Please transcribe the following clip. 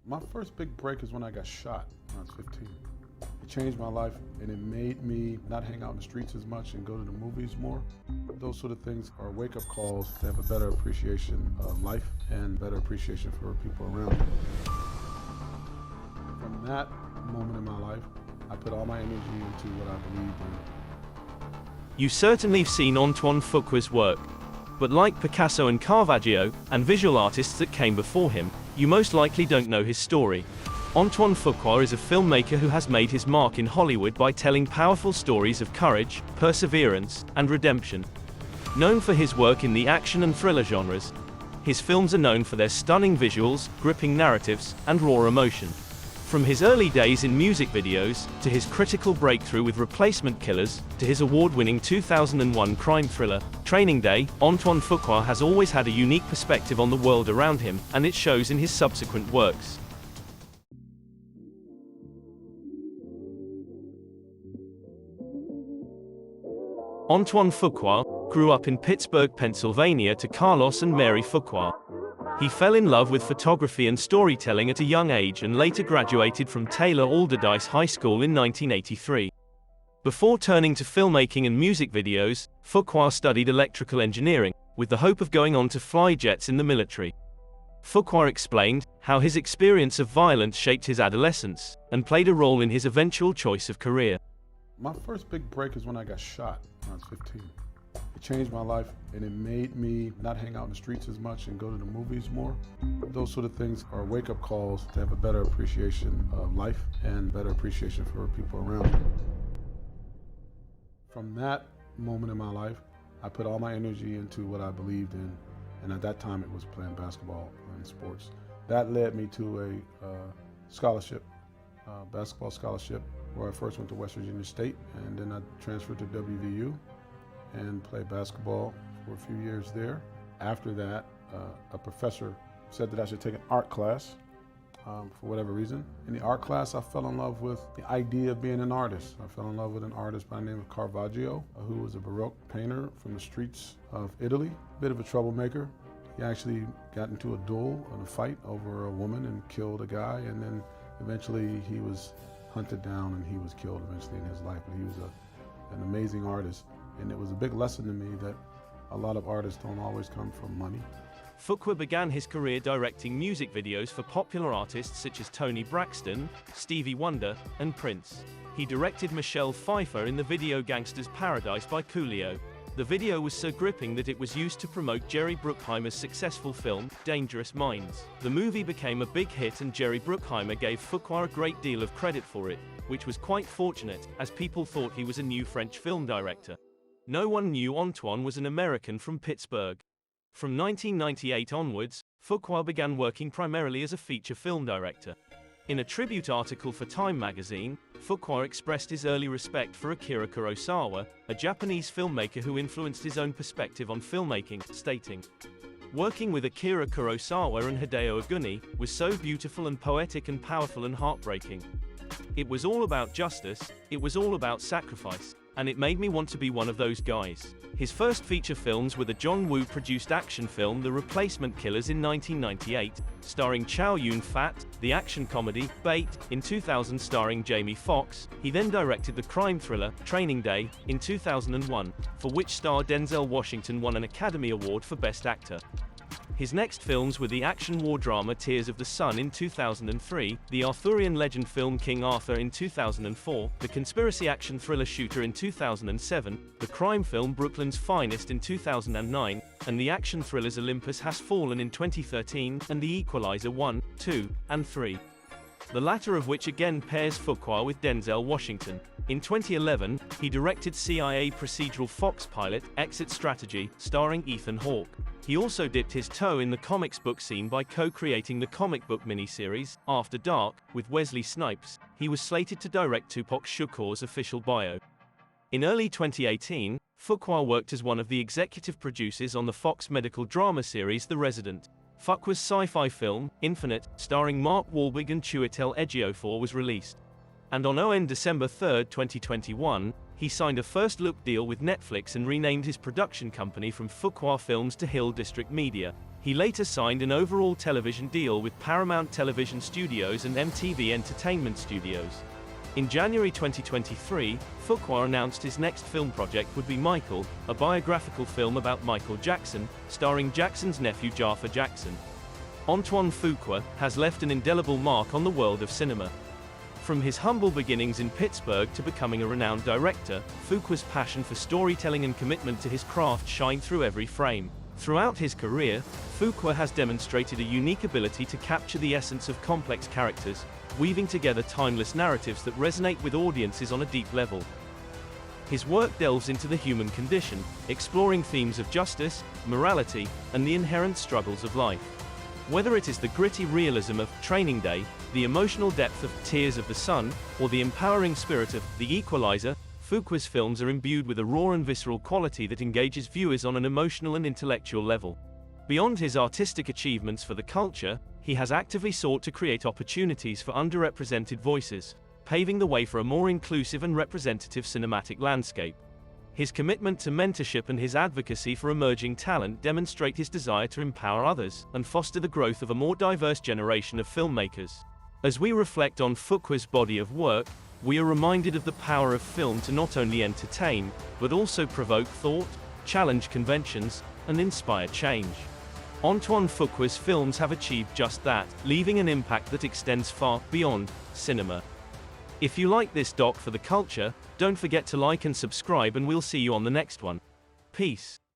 My first big break is when I got shot when I was 15. It changed my life and it made me not hang out in the streets as much and go to the movies more. Those sort of things are wake-up calls to have a better appreciation of life and better appreciation for people around me. From that moment in my life, I put all my energy into what I believed in. You certainly have seen Antoine Fuqua's work. But like Picasso and Caravaggio, and visual artists that came before him, you most likely don't know his story. Antoine Fuqua is a filmmaker who has made his mark in Hollywood by telling powerful stories of courage, perseverance, and redemption. Known for his work in the action and thriller genres, his films are known for their stunning visuals, gripping narratives, and raw emotion. From his early days in music videos, to his critical breakthrough with Replacement Killers, to his award-winning 2001 crime thriller, Training Day, Antoine Fuqua has always had a unique perspective on the world around him, and it shows in his subsequent works. Antoine Fuqua grew up in Pittsburgh, Pennsylvania to Carlos and Mary Fuqua. He fell in love with photography and storytelling at a young age and later graduated from Taylor Alderdice High School in 1983. Before turning to filmmaking and music videos, Fuqua studied electrical engineering, with the hope of going on to fly jets in the military. Fuqua explained how his experience of violence shaped his adolescence, and played a role in his eventual choice of career. My first big break is when I got shot when I was 15. It changed my life and it made me not hang out in the streets as much and go to the movies more. Those sort of things are wake-up calls to have a better appreciation of life and better appreciation for people around me. From that moment in my life, I put all my energy into what I believed in, and at that time it was playing basketball and sports. That led me to a scholarship, basketball scholarship, where I first went to West Virginia State, and then I transferred to WVU and played basketball for a few years there. After that, a professor said that I should take an art class for whatever reason. In the art class, I fell in love with the idea of being an artist. I fell in love with an artist by the name of Caravaggio, who was a Baroque painter from the streets of Italy, a bit of a troublemaker. He actually got into a duel and a fight over a woman and killed a guy, and then eventually he was hunted down and he was killed eventually in his life. But he was an amazing artist. And it was a big lesson to me that a lot of artists don't always come from money. Fuqua began his career directing music videos for popular artists such as Toni Braxton, Stevie Wonder, and Prince. He directed Michelle Pfeiffer in the video Gangsta's Paradise by Coolio. The video was so gripping that it was used to promote Jerry Bruckheimer's successful film, Dangerous Minds. The movie became a big hit and Jerry Bruckheimer gave Fuqua a great deal of credit for it, which was quite fortunate, as people thought he was a new French film director. No one knew Antoine was an American from Pittsburgh. From 1998 onwards, Fuqua began working primarily as a feature film director. In a tribute article for Time magazine, Fuqua expressed his early respect for Akira Kurosawa, a Japanese filmmaker who influenced his own perspective on filmmaking, stating, "Working with Akira Kurosawa and Hideo Aguni was so beautiful and poetic and powerful and heartbreaking. It was all about justice, it was all about sacrifice, and it made me want to be one of those guys." His first feature films were the John Woo-produced action film The Replacement Killers in 1998, starring Chow Yun-fat, the action comedy Bait in 2000 starring Jamie Foxx. He then directed the crime thriller Training Day in 2001, for which star Denzel Washington won an Academy Award for Best Actor. His next films were the action war drama Tears of the Sun in 2003, the Arthurian legend film King Arthur in 2004, the conspiracy action thriller Shooter in 2007, the crime film Brooklyn's Finest in 2009, and the action thrillers Olympus Has Fallen in 2013, and The Equalizer 1, 2, and 3. The latter of which again pairs Fuqua with Denzel Washington. In 2011, he directed CIA procedural Fox pilot, Exit Strategy, starring Ethan Hawke. He also dipped his toe in the comics book scene by co-creating the comic book miniseries, After Dark, with Wesley Snipes. He was slated to direct Tupac Shakur's official bio. In early 2018, Fuqua worked as one of the executive producers on the Fox medical drama series The Resident. Fuqua's sci-fi film, Infinite, starring Mark Wahlberg and Chiwetel Ejiofor was released. And on December 3, 2021, he signed a first-look deal with Netflix and renamed his production company from Fuqua Films to Hill District Media. He later signed an overall television deal with Paramount Television Studios and MTV Entertainment Studios. In January 2023, Fuqua announced his next film project would be Michael, a biographical film about Michael Jackson, starring Jackson's nephew Jafar Jackson. Antoine Fuqua has left an indelible mark on the world of cinema. From his humble beginnings in Pittsburgh to becoming a renowned director, Fuqua's passion for storytelling and commitment to his craft shine through every frame. Throughout his career, Fuqua has demonstrated a unique ability to capture the essence of complex characters, weaving together timeless narratives that resonate with audiences on a deep level. His work delves into the human condition, exploring themes of justice, morality, and the inherent struggles of life. Whether it is the gritty realism of Training Day, the emotional depth of Tears of the Sun, or the empowering spirit of The Equalizer, Fuqua's films are imbued with a raw and visceral quality that engages viewers on an emotional and intellectual level. Beyond his artistic achievements for the culture, he has actively sought to create opportunities for underrepresented voices, paving the way for a more inclusive and representative cinematic landscape. His commitment to mentorship and his advocacy for emerging talent demonstrate his desire to empower others and foster the growth of a more diverse generation of filmmakers. As we reflect on Fuqua's body of work, we are reminded of the power of film to not only entertain, but also provoke thought, challenge conventions, and inspire change. Antoine Fuqua's films have achieved just that, leaving an impact that extends far beyond cinema. If you like this doc for the culture, don't forget to like and subscribe, and we'll see you on the next one. Peace.